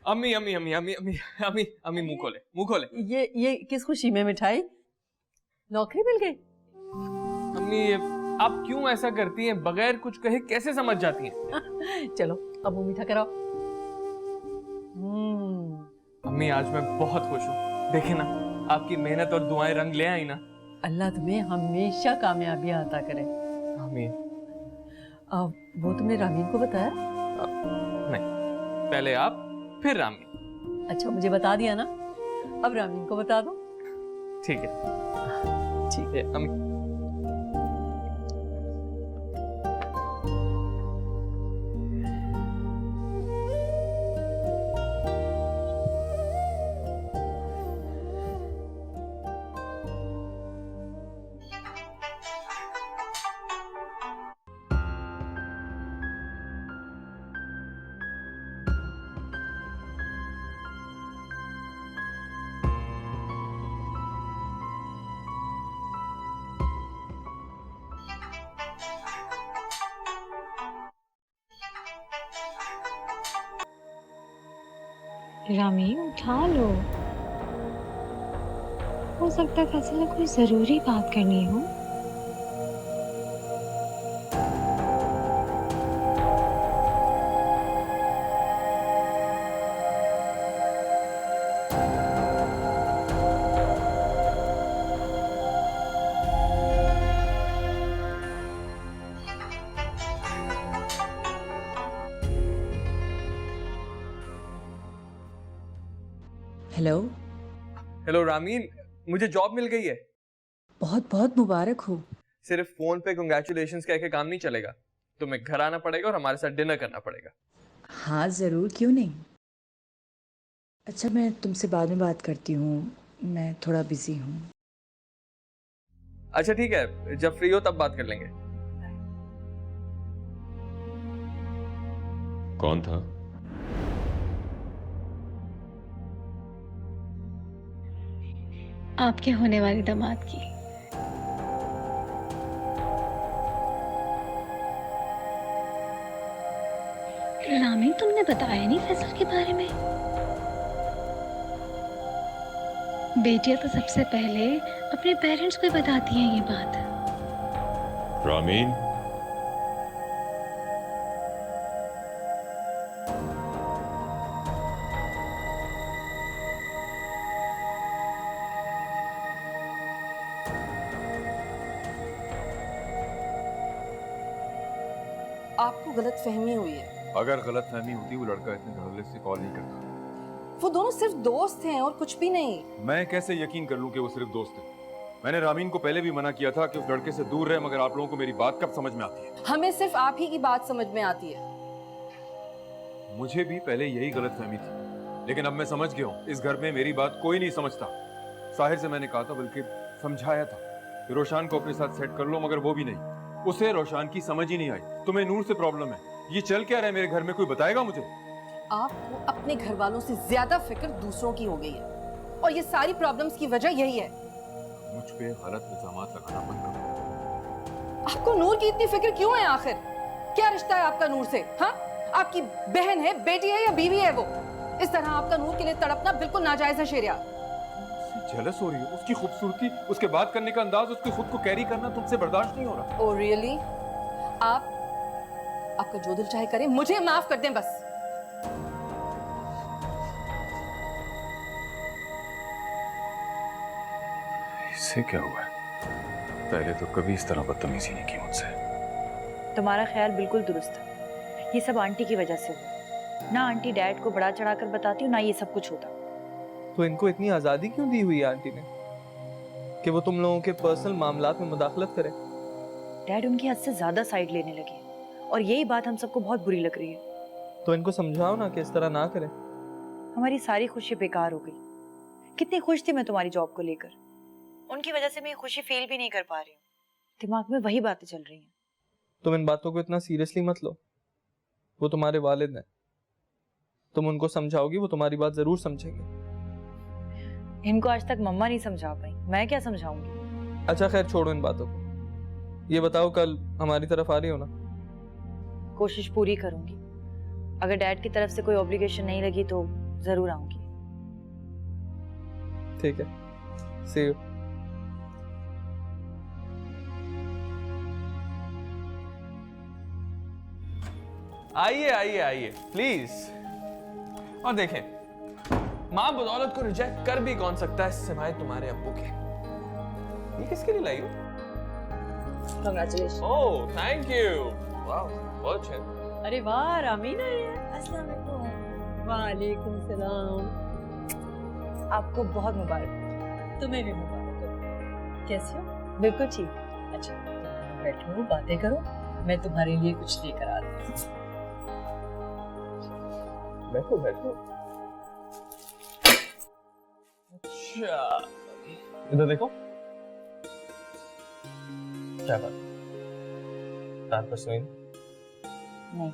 अम्मी अम्मी अम्मी अम्मी अम्मी अम्मी अम्मी मुंह खोले। ये किस खुशी में मिठाई? नौकरी मिल गई? अम्मी आप क्यों ऐसा करती हैं? बगैर कुछ कहे कैसे समझ जाती हैं? चलो अब वो मीठा कराओ। अम्मी आज मैं बहुत खुश हूँ। देखे ना, आपकी मेहनत और दुआएं रंग ले आई ना। अल्लाह तुम्हें हमेशा कामयाबी अता करे। आमीन। वो तुमने रामीन को बताया? नहीं, पहले आप फिर रामीन। अच्छा मुझे बता दिया ना, अब रामीन को बता दो। ठीक है ठीक है अम्मी। रामीन उठा लो, हो सकता है फैसल ने कोई जरूरी बात करनी हो। हेलो। हेलो रामीन, मुझे जॉब मिल गई है। बहुत बहुत मुबारक हो। सिर्फ फोन पे कांग्रेचुलेशंस कह के काम नहीं चलेगा, तुम्हें घर आना पड़ेगा और हमारे साथ डिनर करना पड़ेगा। हाँ ज़रूर, क्यों नहीं। अच्छा मैं तुमसे बाद में बात करती हूँ, मैं थोड़ा बिजी हूँ। अच्छा ठीक है, जब फ्री हो तब बात कर लेंगे। कौन था? आपके होने वाले दामाद की। रामीन तुमने बताया नहीं फैसल के बारे में? बेटियां तो सबसे पहले अपने पेरेंट्स को ही बताती हैं ये बात। रामीन, आपको गलत फहमी हुई है। अगर गलत फहमी होती वो लड़का इतने धड़ल्ले से कॉल नहीं करता। वो दोनों सिर्फ दोस्त हैं और कुछ भी नहीं। मैं कैसे यकीन कर लूं कि वो सिर्फ दोस्त है? मैंने रामीन को पहले भी मना किया था कि उस लड़के से दूर रहे, मगर आप लोगों को मेरी बात कब समझ में आती है? हमें सिर्फ आप ही की बात समझ में आती है। मुझे भी पहले यही गलत फहमी थी, लेकिन अब मैं समझ गया हूँ इस घर में मेरी बात कोई नहीं समझता। साहिर से मैंने कहा था, बल्कि समझाया था कि रोशान को अपने साथ सेट कर लो, मगर वो भी नहीं। उसे रोशान की समझ ही नहीं आई। तुम्हें नूर से प्रॉब्लम है, ये चल क्या रहा है मेरे घर में, कोई बताएगा मुझे? आपको अपने घर वालों से ज्यादा फिक्र दूसरों की हो गई है, और ये सारी प्रॉब्लम्स की वजह यही है। मुझ पे गलत इल्जामात लगाना बंद करो। आपको नूर की इतनी फिक्र क्यों है? आखिर क्या रिश्ता है आपका नूर से? हाँ, आपकी बहन है, बेटी है या बीवी है वो? इस तरह आपका नूर के लिए तड़पना बिल्कुल नाजायज है शेरिया। जेलस हो रही हो? उसकी खूबसूरती, उसके बात करने का अंदाज, उसके खुद को कैरी करना तुमसे बर्दाश्त नहीं हो रहा। Oh really? आपका जो दिल चाहे करें, मुझे माफ कर दें बस। इससे क्या हुआ है? पहले तो कभी इस तरह बदतमीजी नहीं की मुझसे। तुम्हारा ख्याल बिल्कुल दुरुस्त है। ये सब आंटी की वजह से हुआ। ना आंटी डैड को बढ़ा चढ़ाकर बताती हूँ, ना ये सब कुछ होता। तो इनको इतनी आजादी क्यों दी हुई है आंटी ने कि वो तुम लोगों के पर्सनल मामलात में मुदाखलत करे? डैड उनकी हद से ज्यादा साइड लेने लगे, और यही बात हम सबको बहुत बुरी लग रही है। तो इनको समझाओ ना कि इस तरह ना करें। हमारी सारी खुशी बेकार हो गई। कितनी खुश थी मैं तुम्हारी जॉब को लेकर, उनकी वजह से मैं ये खुशी फील भी नहीं कर पा रही हूँ। दिमाग में वही बातें चल रही हैं। तुम इन बातों को इतना सीरियसली मत लो। वो तुम्हारे वालिद हैं, तुम उनको समझाओगी, वो तुम्हारी बात जरूर समझेंगे। इनको आज तक मम्मा नहीं समझा पाई, मैं क्या समझाऊंगी? अच्छा खैर छोड़ो इन बातों को। ये बताओ कल हमारी तरफ आ रही हो ना? कोशिश पूरी करूंगी। अगर डैड की तरफ से कोई ऑब्लिगेशन नहीं लगी तो जरूर आऊंगी। ठीक है, सी यू। आइए आइए आइए प्लीज। और देखें, मां बदौलत को रिजेक्ट कर भी कौन सकता है सिवाय तुम्हारे अब्बू के। ये किसके लिए लाई हो? कंग्रेचुलेशन। ओह थैंक यू, वाह बहुत अच्छा। अरे वाह, रामीन आई है। अस्सलाम वालेकुम। वालेकुम सलाम। आपको बहुत मुबारक। तुम्हें भी मुबारक हो। कैसी हो? बिल्कुल ठीक। अच्छा, बैठो बातें करो, मैं तुम्हारे लिए कुछ लेकर आती हूँ। बैठो बैठो। अच्छा, इधर देखो। क्या बात, रात पर सोई नहीं।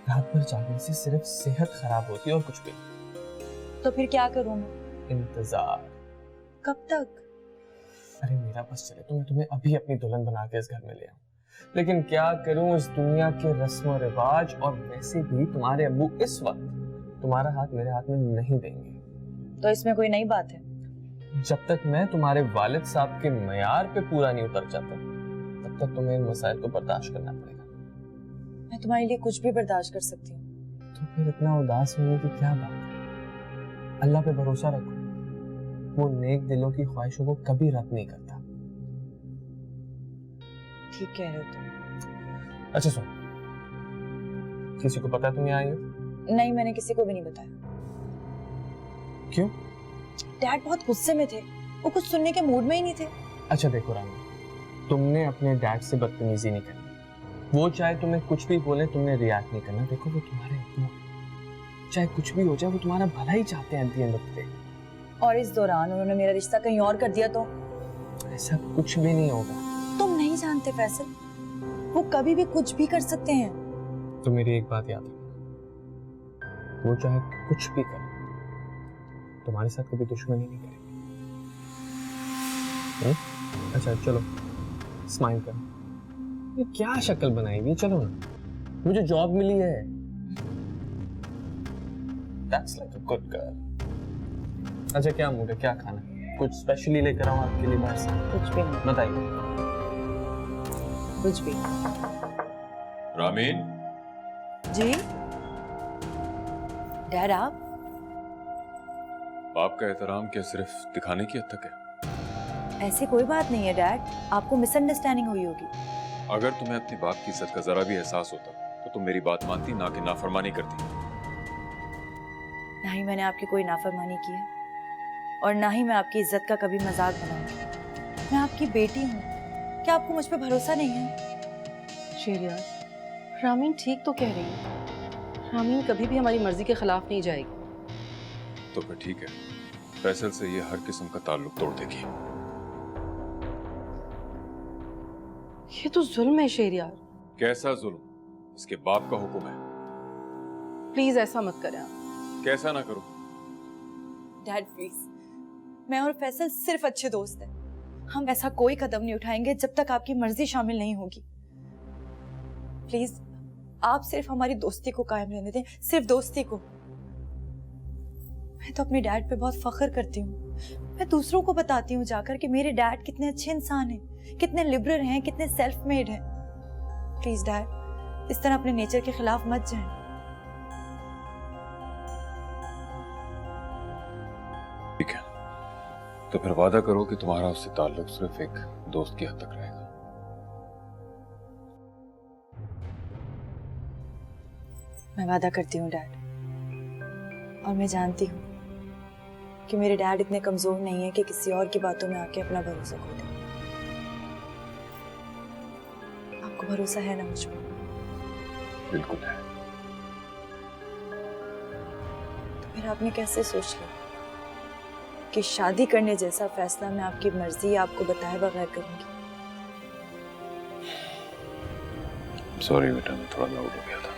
रात भर जागने से सिर्फ सेहत खराब होती है और कुछ भी नहीं। तो फिर क्या करूं मैं? इंतजार। कब तक? अरे मेरा बस चले तो मैं तुम्हें अभी अपनी दुल्हन बना के इस घर में ले आऊं, लेकिन क्या करूं, इस दुनिया के रस्म और रिवाज, और वैसे भी तुम्हारे अब्बू इस वक्त तुम्हारा हाथ मेरे हाथ में नहीं देंगे। तो इसमें कोई नई बात है? जब तक मैं तुम्हारे वालिद साहब के मयार पे पूरा नहीं उतर जाता, तब तक तुम्हें इन मसाइल को बर्दाश्त करना पड़ेगा। मैं तुम्हारे लिए कुछ भी बर्दाश्त कर सकती हूँ। तो फिर इतना उदास होने की क्या बात है? अल्लाह पे भरोसा रखो, वो नेक दिलों की ख्वाहिशों को कभी रद्द नहीं करता। ठीक कह रहे हो तुम। अच्छा सुन, किसी को पता है तुम यहाँ आई हो? नहीं, मैंने किसी को भी नहीं बताया। क्यों? डैड बहुत गुस्से में थे, वो कुछ सुनने के मूड में ही नहीं थे। अच्छा देखो रानी, तुमने अपने डैड से बदतमीजी नहीं करनी। वो चाहे तुम्हें कुछ भी बोले, तुमने रिएक्ट नहीं करना। देखो वो तुम्हारे अब्बू हैं, चाहे कुछ भी हो जाए वो तुम्हारा भला ही चाहते हैं at the end of the day. और इस दौरान उन्होंने मेरा रिश्ता कहीं और कर दिया तो? ऐसा कुछ भी नहीं होगा। तुम नहीं जानते फैसल, वो कभी भी कुछ भी कर सकते हैं। तो मेरी एक बात याद रखना, वो चाहे कुछ भी करे, तुम्हारे साथ कभी दुश्मनी नहीं करेगी। अच्छा चलो स्माइल करो। ये क्या शक्ल बनाई हुई है? चलो ना, मुझे जॉब मिली है। That's like a good girl. अच्छा क्या मूड है, क्या खाना, कुछ स्पेशली लेकर आऊं आपके लिए बाहर से? कुछ भी नहीं। बताइए। कुछ भी। रामीन, जी डैड, आप? बाप का एहतराम क्या सिर्फ दिखाने की हद तक है? ऐसी कोई बात नहीं है डैड, आपको मिसअंडरस्टैंडिंग हुई होगी। अगर तुम्हें अपने बाप की इज्जत का जरा भी एहसास होता तो तुम मेरी बात मानती, ना कि नाफरमानी करती। ना ही मैंने आपकी कोई नाफरमानी की है, और ना ही मैं आपकी इज्जत का कभी मजाक बनाऊंगी। मैं आपकी बेटी हूँ, क्या आपको मुझ पर भरोसा नहीं है? शेरिया, रामीन ठीक तो कह रही है। रामीन कभी भी हमारी मर्जी के खिलाफ नहीं जाएगी। तो फिर ठीक है, फैसल से ये हर किस्म का ताल्लुक तोड़ देगी। ये तो जुल्म है शेरिया। कैसा जुल्म? इसके बाप का हुक्म है। प्लीज ऐसा मत करें आप। कैसा ना करो? डैड प्लीज, मैं और फैसल सिर्फ अच्छे दोस्त हैं। हम ऐसा कोई कदम नहीं उठाएंगे जब तक आपकी मर्जी शामिल नहीं होगी। प्लीज आप सिर्फ हमारी दोस्ती को कायम रहने दें, सिर्फ दोस्ती को। मैं तो अपने डैड पे बहुत फख्र करती हूँ। मैं दूसरों को बताती हूँ जाकर कि मेरे डैड कितने अच्छे इंसान हैं, कितने लिबरल हैं, कितने सेल्फ मेड हैं। प्लीज डैड, इस तरह अपने नेचर के खिलाफ मत जाएं। ठीक है, तो फिर वादा करो कि तुम्हारा उससे ताल्लुक सिर्फ एक दोस्त की हद तक रहेगा। मैं वादा करती हूँ डैड, और मैं जानती हूँ कि मेरे डैड इतने कमजोर नहीं है कि किसी और की बातों में आके अपना भरोसा खो दे। आपको भरोसा है ना मुझ पर? बिल्कुल है। तो फिर आपने कैसे सोच लिया कि शादी करने जैसा फैसला मैं आपकी मर्जी आपको बताए बगैर करूंगी? सॉरी बेटा, मैं थोड़ा लाउड हो गया था।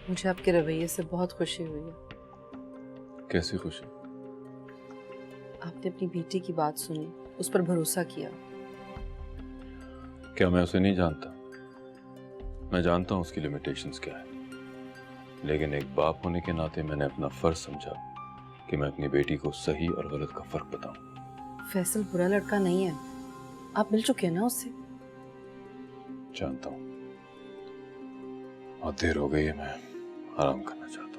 मुझे आपके रवैये से बहुत खुशी हुई है। कैसी खुशी? आपने अपनी बेटी की बात सुनी, उस पर भरोसा किया। क्या मैं उसे नहीं जानता? मैं जानता हूं उसकी लिमिटेशंस क्या है, लेकिन एक बाप होने के नाते मैंने अपना फर्ज समझा कि मैं अपनी बेटी को सही और गलत का फर्क बताऊं। फैसल बुरा लड़का नहीं है, आप मिल चुके हैं ना उससे? जानता हूं, और देर हो गई है, मैं आराम करना चाहता हूं।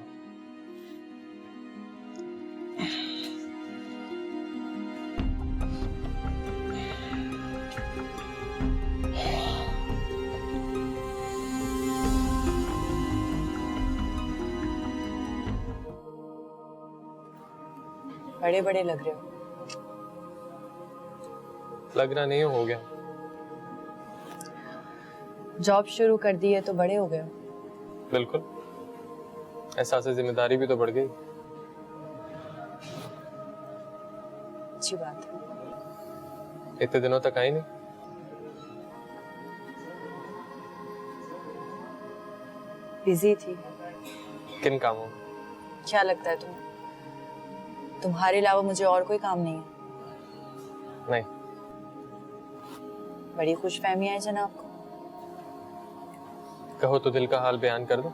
बड़े बड़े लग रहे हो। लगना नहीं हो गया। जॉब शुरू कर दी है तो बड़े हो गए हो। बिल्कुल, एहसास जिम्मेदारी भी तो बढ़ गई। अच्छी बात है। इतने दिनों तक आई नहीं। बिजी थी। किन कामों? क्या लगता है तुम्हें तुम्हारे अलावा मुझे और कोई काम नहीं है? नहीं। बड़ी खुशफहमी है जनाब को। कहो तो दिल का हाल बयान कर दो।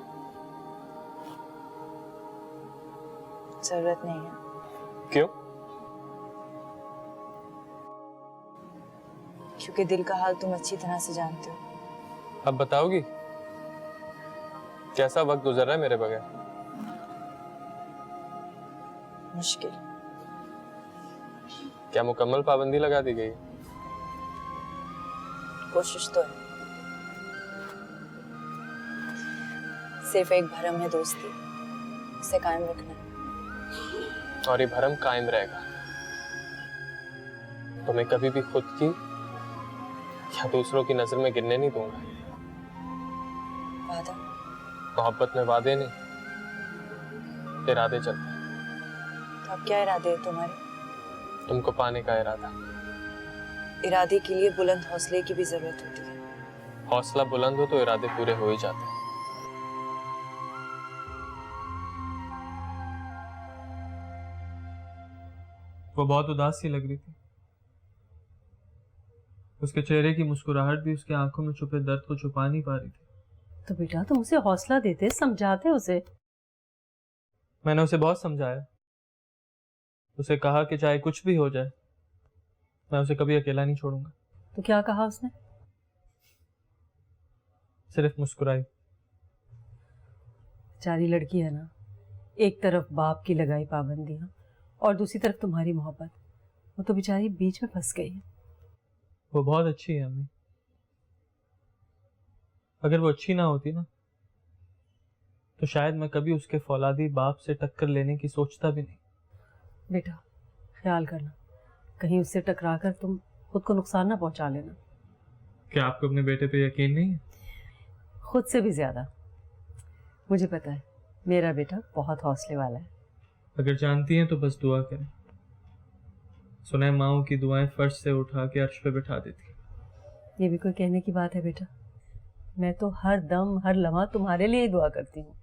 जरूरत नहीं है। क्यों? क्योंकि दिल का हाल तुम अच्छी तरह से जानते हो। अब बताओगी कैसा वक्त गुजर रहा है मेरे बगैर? मुश्किल। क्या मुकम्मल पाबंदी लगा दी गई? कोशिश तो है। सिर्फ एक भरम है दोस्ती, उसे कायम रखना है। और ये भरम कायम रहेगा। तुम्हें कभी भी खुद की या दूसरों की नजर में गिरने नहीं दूंगा। वादा? मोहब्बत में वादे नहीं, इरादे चलते हैं। तो अब क्या इरादे है तुम्हारे? तुमको पाने का इरादा। इरादे के लिए बुलंद हौसले की भी जरूरत होती है। हौसला बुलंद हो तो इरादे पूरे हो ही जाते हैं। वो बहुत उदास सी लग रही थी। उसके चेहरे की मुस्कुराहट भी उसके आंखों में छुपे दर्द को छुपा नहीं पा रही थी। तो बेटा तुम उसे हौसला देते, समझाते उसे। मैंने उसे बहुत समझाया, उसे कहा कि चाहे कुछ भी हो जाए मैं उसे कभी अकेला नहीं छोड़ूंगा। तो क्या कहा उसने? सिर्फ मुस्कुराई। बेचारी लड़की है ना, एक तरफ बाप की लगाई पाबंदियां और दूसरी तरफ तुम्हारी मोहब्बत, वो तो बेचारी बीच में फंस गई है। वो बहुत अच्छी है अम्मी। अगर वो अच्छी ना होती ना तो शायद मैं कभी उसके फौलादी बाप से टक्कर लेने की सोचता भी नहीं। बेटा ख्याल करना, कहीं उससे टकरा कर तुम खुद को नुकसान ना पहुंचा लेना। क्या आपको अपने बेटे पे यकीन नहीं है? खुद से भी ज्यादा। मुझे पता है मेरा बेटा बहुत हौसले वाला है। अगर जानती हैं तो बस दुआ करें। सुने माओ की दुआएं फर्श से उठा के अर्श पे बिठा देती। ये भी कोई कहने की बात है बेटा? मैं तो हर दम हर लम्हा तुम्हारे लिए ही दुआ करती हूँ।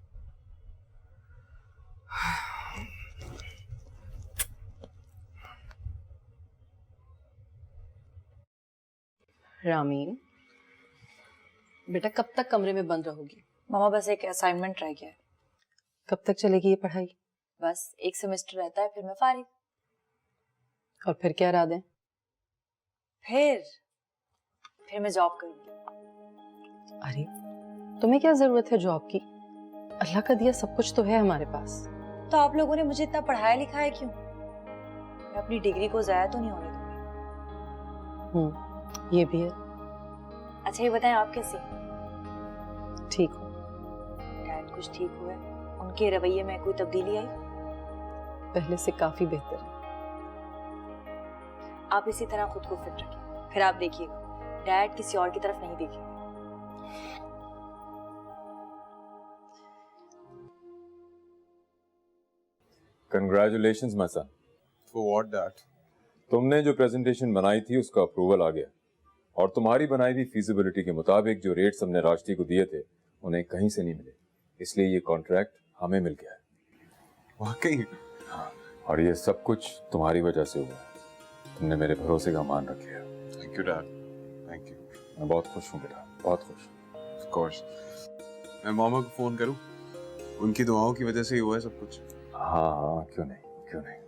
रामीन, बेटा कब तक कमरे में बंद रहोगी? मामा बस एक असाइनमेंट रह गया है। कब तक चलेगी ये पढ़ाई? बस एक सेमेस्टर रहता है, फिर मैं फारिग। और फिर क्या इरादे? फिर मैं जॉब करूंगी। अरे तुम्हें क्या जरूरत है जॉब की? अल्लाह का दिया सब कुछ तो है हमारे पास। तो आप लोगों ने मुझे इतना पढ़ाया लिखाया क्यों? मैं अपनी डिग्री को जाया तो नहीं होने दूंगी। ये भी है। अच्छा ये बताएं, आप कैसे? ठीक हो? डैड कुछ ठीक हुआ है? उनके रवैये में कोई तब्दीली आई? पहले से काफी बेहतर है। आप इसी तरह खुद को फिट रखें, फिर आप देखिएगा डैड किसी और की तरफ नहीं देखेंगे। Congratulations my son. For what, Dad? तुमने जो प्रेजेंटेशन बनाई थी उसका अप्रूवल आ गया, और तुम्हारी बनाई हुई फीजिबिलिटी के मुताबिक जो रेट्स हमने राष्ट्री को दिए थे उन्हें कहीं से नहीं मिले, इसलिए ये कॉन्ट्रैक्ट हमें मिल गया है। वाकई? हाँ, और ये सब कुछ तुम्हारी वजह से हुआ है। तुमने मेरे भरोसे का मान रखा है। Thank you, Dad. Thank you. मैं बहुत खुश हूँ बेटा, बहुत खुश। Of course. मैं मामा को फोन करूँ? उनकी दुआओं की वजह से ही हुआ है सब कुछ। हाँ हाँ, क्यों नहीं, क्यों नहीं।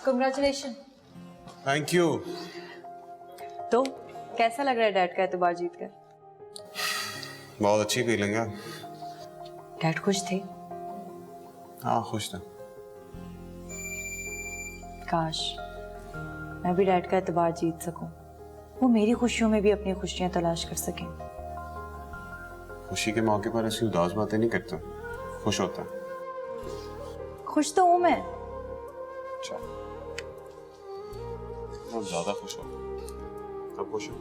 कंग्रेचुलेशन। Thank you. तो कैसा लग रहा है डैड का एतबार जीत कर? बहुत अच्छी फीलिंग है। डैड खुश थे? हाँ खुश था। काश मैं भी डैड का एतबार जीत सकूं, वो मेरी खुशियों में भी अपनी खुशियां तलाश कर सकें। खुशी के मौके पर ऐसी उदास बातें नहीं करता, खुश होता। खुश तो हूं मैं। अच्छा, बहुत ज्यादा खुश हो। अब खुश हो?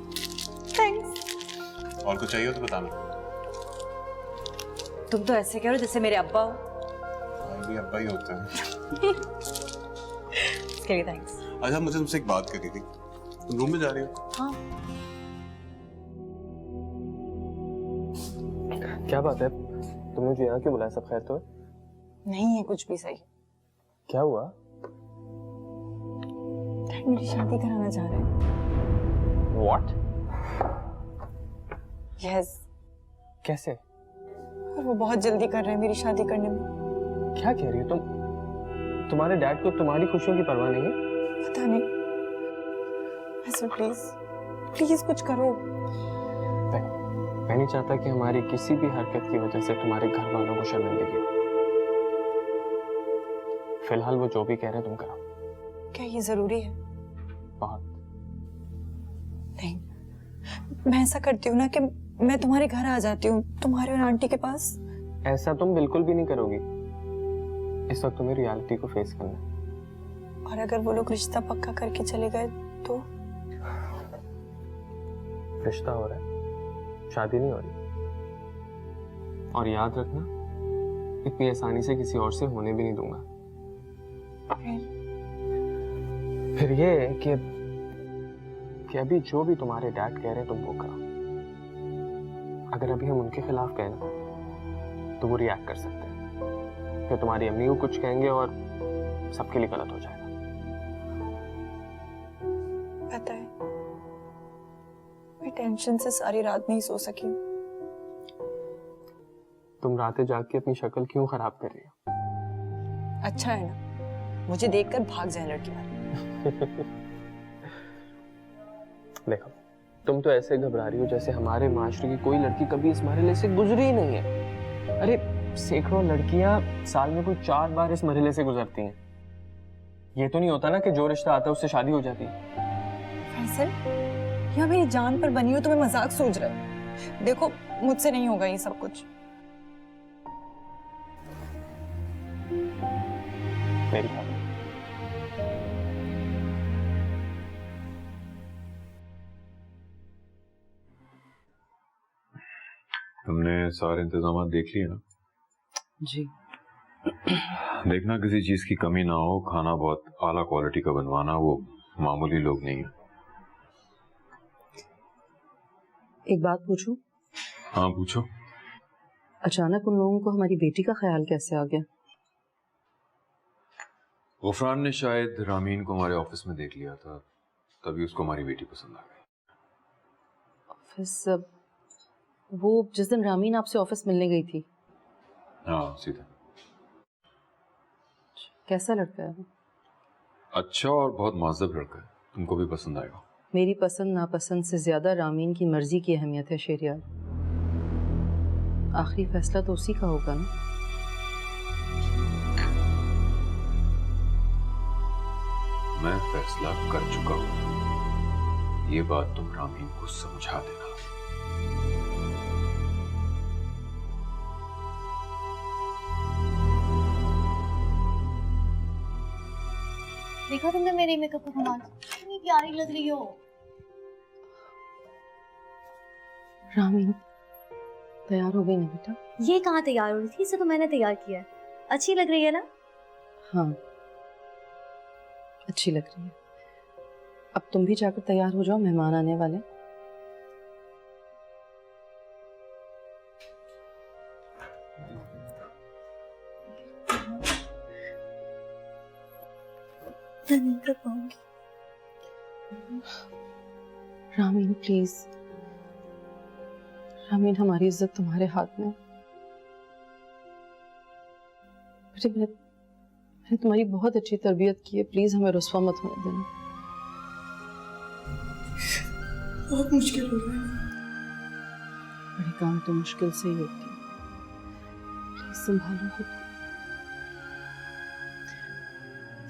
थैंक्स। और कुछ चाहिए हो तो बताना। तुम तो ऐसे कह रहे हो जैसे मेरे अब्बा हो। भाई भी अब्बा ही होता है। इसके लिए थैंक्स। अच्छा, मुझे तुमसे एक बात करनी थी। तुम रूम में जा रही हो? हाँ। क्या बात है, तुमने मुझे यहाँ क्यों बुलाया? सब खैर तो है? नहीं है कुछ भी सही। क्या हुआ? डैड मेरी शादी कराना चाह रहे हैं। What? यस। कैसे? और वो बहुत जल्दी कर रहे हैं मेरी शादी करने में। क्या कह रही हो तुम? तुम्हारे डैड को तुम्हारी खुशियों की परवाह नहीं है? पता नहीं। ऐसे प्लीज प्लीज कुछ करो। मैं नहीं चाहता कि हमारी किसी भी हरकत की वजह से तुम्हारे घर वालों को शर्मिंदगी हो। फिलहाल वो जो भी कह रहे हैं तुम करो। क्या ये जरूरी है? बहुत। नहीं, मैं ऐसा करती हूँ ना कि मैं तुम्हारे घर आ जाती हूँ, तुम्हारे और आंटी के पास। ऐसा तुम बिल्कुल भी नहीं करोगी। इस वक्त तुम्हें रियलिटी को फेस करना है। और अगर वो लोग रिश्ता पक्का करके चले गए तो? रिश्ता हो रहा है, शादी नहीं हो रही। और याद रखना, इतनी आसानी से किसी और से होने भी नहीं दूंगा। फिर ये कि अभी जो भी तुम्हारे डैड कह रहे हैं तुम वो करो। अगर अभी हम उनके खिलाफ कहें ना तो वो रिएक्ट कर सकते हैं, फिर तुम्हारी अम्मी को कुछ कहेंगे और सबके लिए गलत हो जाएगा। पता है, मैं टेंशन से सारी रात नहीं सो सकी। तुम रातें जाग के अपनी शक्ल क्यों खराब कर रही हो? अच्छा है ना, मुझे देखकर भाग जाए लड़की वाली। देखो, तुम तो ऐसे घबरा रही हो जैसे हमारे माशरे की कोई लड़की कभी इस मरहले से गुजरी ही नहीं है। अरे सैकड़ों लड़कियां साल में कोई 4 बार इस मरहले से गुजरती हैं। ये तो नहीं होता ना कि जो रिश्ता आता है उससे शादी हो जाती है। फैसल, यहाँ मेरी जान पर बनी हो तो मैं मजाक सोच रहा है। देखो, मुझसे नहीं होगा ये सब कुछ। मेरी बात। तुमने सारे इंतजाम देख लिए ना? जी। देखना किसी चीज की कमी ना हो। खाना बहुत आला क्वालिटी का बनवाना, वो मामूली लोग नहीं है। एक बात पूछूं? हाँ पूछो। अचानक उन लोगों को हमारी बेटी का ख्याल कैसे आ गया? गुफरान ने शायद रामीन को हमारे ऑफिस में देख लिया था, तभी उसको हमारी बेटी पसंद आ गई। ऑफिस? वो जिस दिन रामीन आपसे ऑफिस मिलने गई थी? हाँ सीधा। कैसा लड़का है वो? अच्छा और बहुत महज़ब लड़का है, तुमको भी पसंद आएगा। मेरी पसंद नापसंद से ज्यादा रामीन की मर्जी की अहमियत है शेरियार। आखिरी फैसला तो उसी का होगा ना। मैं फैसला कर चुका हूँ, ये बात तुम रामीन को समझा देना। देखा तुमने मेरी मेकअप का कमाल, कितनी प्यारी लग रही हो। रामीन तैयार हो गई ना बेटा? ये कहाँ तैयार हो रही थी, इसे तो मैंने तैयार किया है। अच्छी लग रही है ना? हाँ अच्छी लग रही है। अब तुम भी जाकर तैयार हो जाओ, मेहमान आने वाले। मैं नहीं कर पाऊंगी। रामीन प्लीज, रामीन हमारी इज्जत तुम्हारे हाथ में। बेटे मैंने तुम्हारी बहुत अच्छी तरबियत की है, प्लीज हमें रुस्वा मत होने देना। बहुत मुश्किल हो रहा है। बड़े काम तो मुश्किल से ही होती है, प्लीज संभालो खुद को।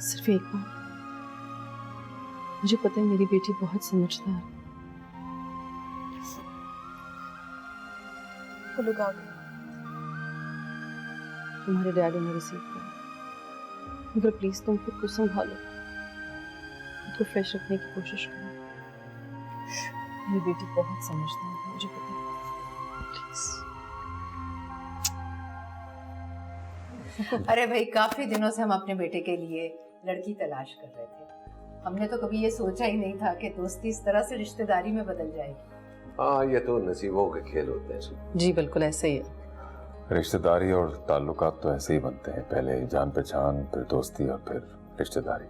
सिर्फ एक बार, मुझे पता है मेरी बेटी बहुत समझदार है। वो लोग आ गए। तुम्हारे डैडी ने रिसीव किया, मगर प्लीज तुम खुद को संभालो, खुद को फ्रेश रखने की कोशिश करो। मेरी बेटी बहुत समझदार है, मुझे पता है। प्लीज। अरे भाई, काफी दिनों से हम अपने बेटे के लिए लड़की तलाश कर रहे थे। हमने तो कभी ये सोचा ही नहीं था कि दोस्ती इस तरह से रिश्तेदारी में बदल जाएगी। हाँ, ये तो नसीबों के खेल होते हैं। जी बिल्कुल ऐसे ही है। रिश्तेदारी और ताल्लुकात तो ऐसे ही बनते हैं, पहले जान पहचान, फिर दोस्ती और फिर रिश्तेदारी।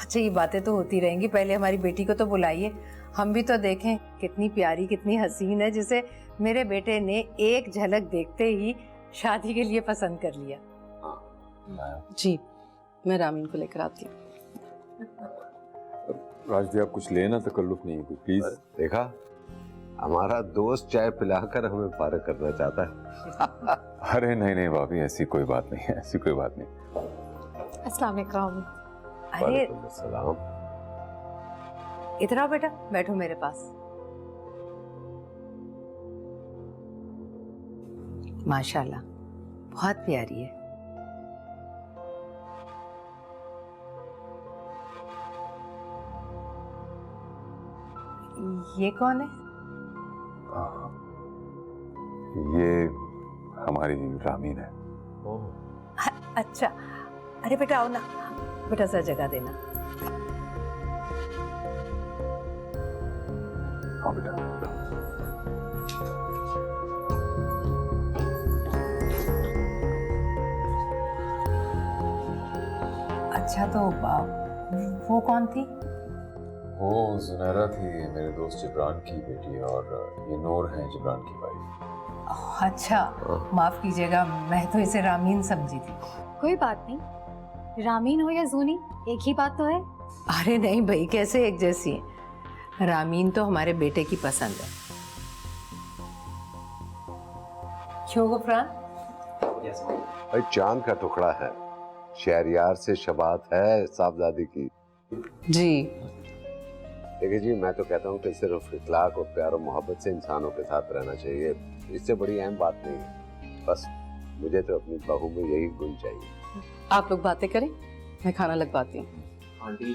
अच्छा, ये बातें तो होती रहेंगी, पहले हमारी बेटी को तो बुलाइए, हम भी तो देखें कितनी प्यारी कितनी हसीन है, जिसे मेरे बेटे ने एक झलक देखते ही शादी के लिए पसंद कर लिया। जी, मैं रामीन को लेकर आती हूँ। राजदी, आप कुछ लेना, तकल्लुफ नहीं है प्लीज। देखा, हमारा दोस्त चाय पिलाकर हमें फारिग करना चाहता है। अरे नहीं नहीं भाभी, ऐसी कोई बात नहीं है, ऐसी कोई बात नहीं। अस्सलाम वालेकुम। अरे वालेकुम अस्सलाम। इधर आओ बेटा, बैठो मेरे पास। माशाल्लाह, बहुत प्यारी है। ये कौन है? ये हमारी रामीन है। अच्छा, अरे बेटा आओ ना, बेटा सर जगह देना। हाँ बेटा। अच्छा, तो वो कौन थी? वो जुनैरा थी, मेरे दोस्त जिब्रान की बेटी, और ये नूर है जिब्रान की वाइफ। अच्छा, माफ कीजिएगा, मैं तो इसे रामीन समझी थी। कोई बात नहीं, रामीन हो या जूनी, एक ही बात तो है। अरे नहीं भाई, कैसे एक जैसी है? रामीन तो हमारे बेटे की पसंद है। क्यों गुफरान? भाई, चांद का टुकड़ा है, शहरयार से शबात है साहबजादी की। जी देखिए जी, मैं तो कहता हूँ कि सिर्फ इखलाक और प्यार और मोहब्बत से इंसानों के साथ रहना चाहिए, इससे बड़ी अहम बात नहीं है। बस मुझे तो अपनी बहू में यही गुण चाहिए। आप लोग बातें करें, मैं खाना लगवाती हूँ। आंटी,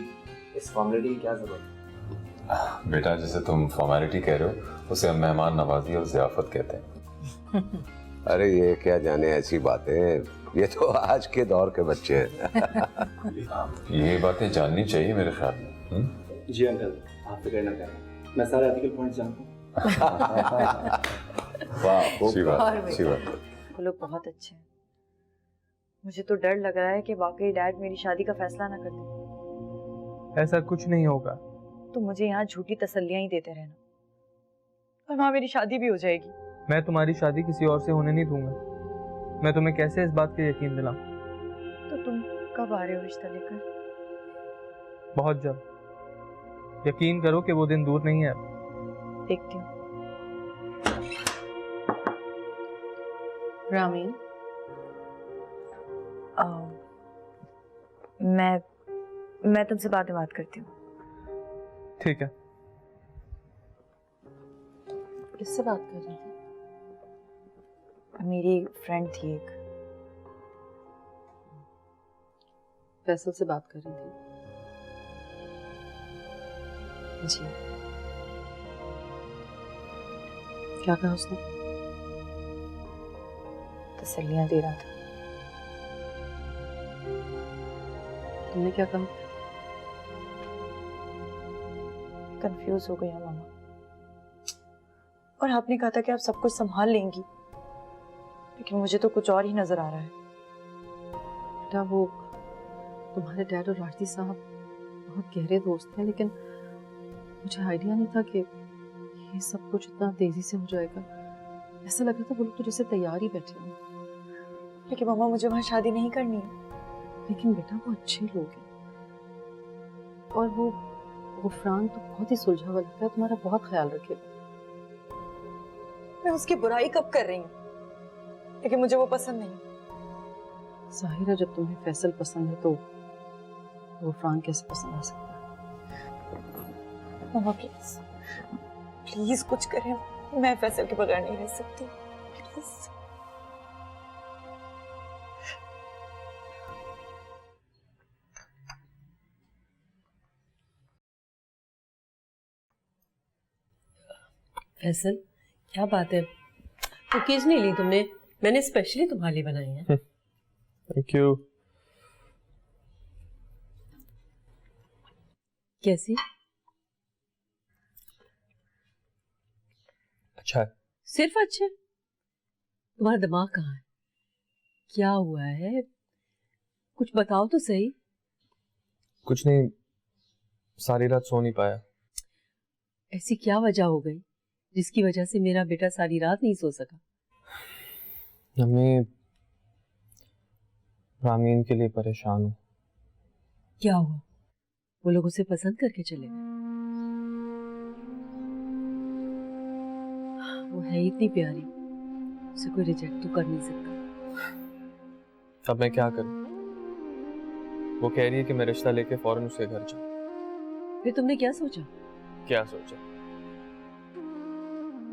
इस फॉर्मेलिटी की क्या जरूरत है? बेटा, जैसे तुम फॉर्मेलिटी कह रहे हो, उसे हम मेहमान नवाजी और ज़ियाफत कहते हैं। अरे ये क्या जाने ऐसी बातें, ये तो आज के दौर के बच्चे हैं। ये बातें जाननी चाहिए मेरे ख्याल में। जी अंकल, आप फिक्र ना करें, मैं सारे आर्टिकल पॉइंट जानता हूँ। वाह, अच्छी बात, और अच्छी बात। वो लोग बहुत अच्छे हैं। मुझे तो डर लग रहा है कि वाकई डैड मेरी शादी का फैसला ना कर दे। ऐसा कुछ नहीं होगा। तो मुझे यहाँ झूठी तसल्लियां ही देते रहना, और वहाँ मेरी शादी भी हो जाएगी। मैं तुम्हारी शादी किसी और से होने नहीं दूंगा। मैं तुम्हें कैसे इस बात का यकीन दिलाऊं? तो तुम कब आ रहे हो रिश्ता लेकर? बहुत जल्द। यकीन करो कि वो दिन दूर नहीं है। देखती हूँ। रामीन, मैं तुमसे बाद में बात करती हूँ। ठीक है। किससे बात कर रही थी? मेरी फ्रेंड थी एक। फैसल से बात कर रही थी? जी। क्या कहा उसने? तसल्लियां दे रहा था। तुमने क्या कहा? कंफ्यूज हो गई मामा, और आपने कहा था कि आप सब कुछ संभाल लेंगी, लेकिन मुझे तो कुछ और ही नजर आ रहा है। बेटा, वो तुम्हारे डैड और राजदी साहब बहुत गहरे दोस्त हैं, लेकिन मुझे आइडिया नहीं था कि ये सब कुछ इतना तेजी से हो जाएगा। ऐसा लग रहा था वो लोग तो जैसे तैयार ही बैठे हैं। लेकिन मामा मुझे वहाँ शादी नहीं करनी है। लेकिन बेटा वो अच्छे लोग हैं, और वो गुफरान तो बहुत ही सुलझा हुआ लगता है, तुम्हारा बहुत ख्याल रखेगा। मैं उसकी बुराई कब कर रही हूँ, लेकिन मुझे वो पसंद नहीं। साहिरा, जब तुम्हें फैसल पसंद है तो गुफरान कैसे पसंद आ सकता है? मामा प्लीज प्लीज कुछ करें, मैं फैसल के बगैर नहीं रह सकती, प्लीज। फैसल, क्या बात है, कुकीज नहीं ली तुमने? मैंने स्पेशली तुम्हारे लिए बनाई है। Thank you. कैसी? अच्छा है। सिर्फ अच्छे? तुम्हारा दिमाग कहाँ है? क्या हुआ है? कुछ बताओ तो सही। कुछ नहीं, सारी रात सो नहीं पाया। ऐसी क्या वजह हो गई जिसकी वजह से मेरा बेटा सारी रात नहीं सो सका? मम्मी, रामीन के लिए परेशान हूँ। क्या हुआ? वो लोग उसे पसंद करके चले गए? वो है इतनी प्यारी, उसे कोई रिजेक्ट तो कर नहीं सकता। अब मैं क्या करूं? वो कह रही है कि मैं रिश्ता लेके फौरन उसके घर जाऊं। फिर तुमने क्या सोचा? क्या सोचा?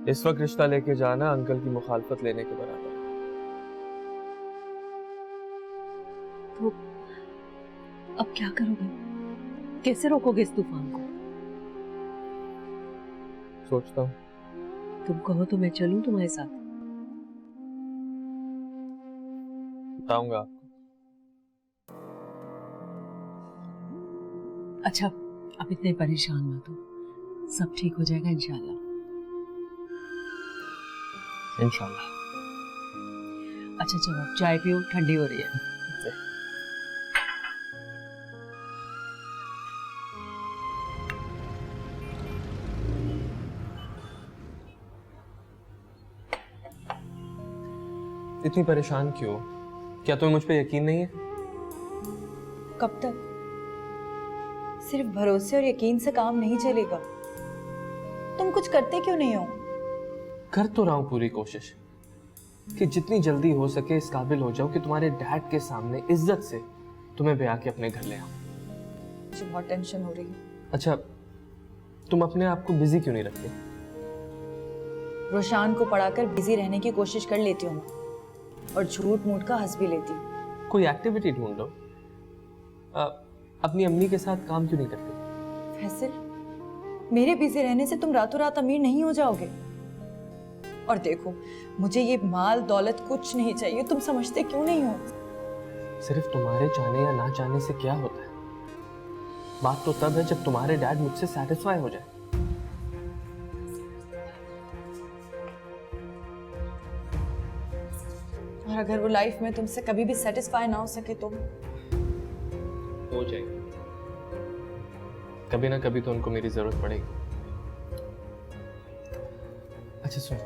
इस वक्त रिश्ता लेके जाना अंकल की मुखालफत लेने के बराबर है। तो अब क्या करोगे? कैसे रोकोगे इस तूफान को? सोचता हूँ। तुम कहो तो मैं चलूं तुम्हारे साथ। बताऊंगा आपको। अच्छा, अब इतने परेशान मत हो, सब ठीक हो जाएगा इंशाल्लाह। इंशाल्लाह। अच्छा चलो, अब चाय पियो, ठंडी हो रही है। इतनी परेशान क्यों? क्या तुम्हें मुझ पे यकीन नहीं है? कब तक? सिर्फ भरोसे और यकीन से काम नहीं चलेगा। तुम कुछ करते क्यों नहीं हो? कर तो रहा हूं पूरी कोशिश कि जितनी जल्दी हो सके इस काबिल हो जाऊं कि तुम्हारे डैड के सामने इज्जत से तुम्हें ब्याह के अपने घर ले आऊं। मुझे बहुत टेंशन हो रही है। अच्छा, तुम अपने आप को बिजी क्यों नहीं रखते? रोशान को पढ़ाकर बिजी रहने की कोशिश कर लेती हूँ और झूठ मूठ का हंस भी लेती हूँ। कोई एक्टिविटी ढूंढ लो। अपनी अम्मी के साथ काम क्यों नहीं करते? फैसल, मेरे बिजी रहने से तुम रातों रात अमीर नहीं हो जाओगे। और देखो, मुझे ये माल दौलत कुछ नहीं चाहिए। तुम समझते क्यों नहीं हो? सिर्फ तुम्हारे चाहने या ना चाहने से क्या होता है? बात तो तब है जब तुम्हारे डैड मुझसे सेटिस्फाई हो जाए। और अगर वो लाइफ में तुमसे कभी भी सेटिस्फाई ना हो सके तो? हो जाएगा। कभी ना कभी तो उनको मेरी जरूरत पड़ेगी। अच्छा सुनो,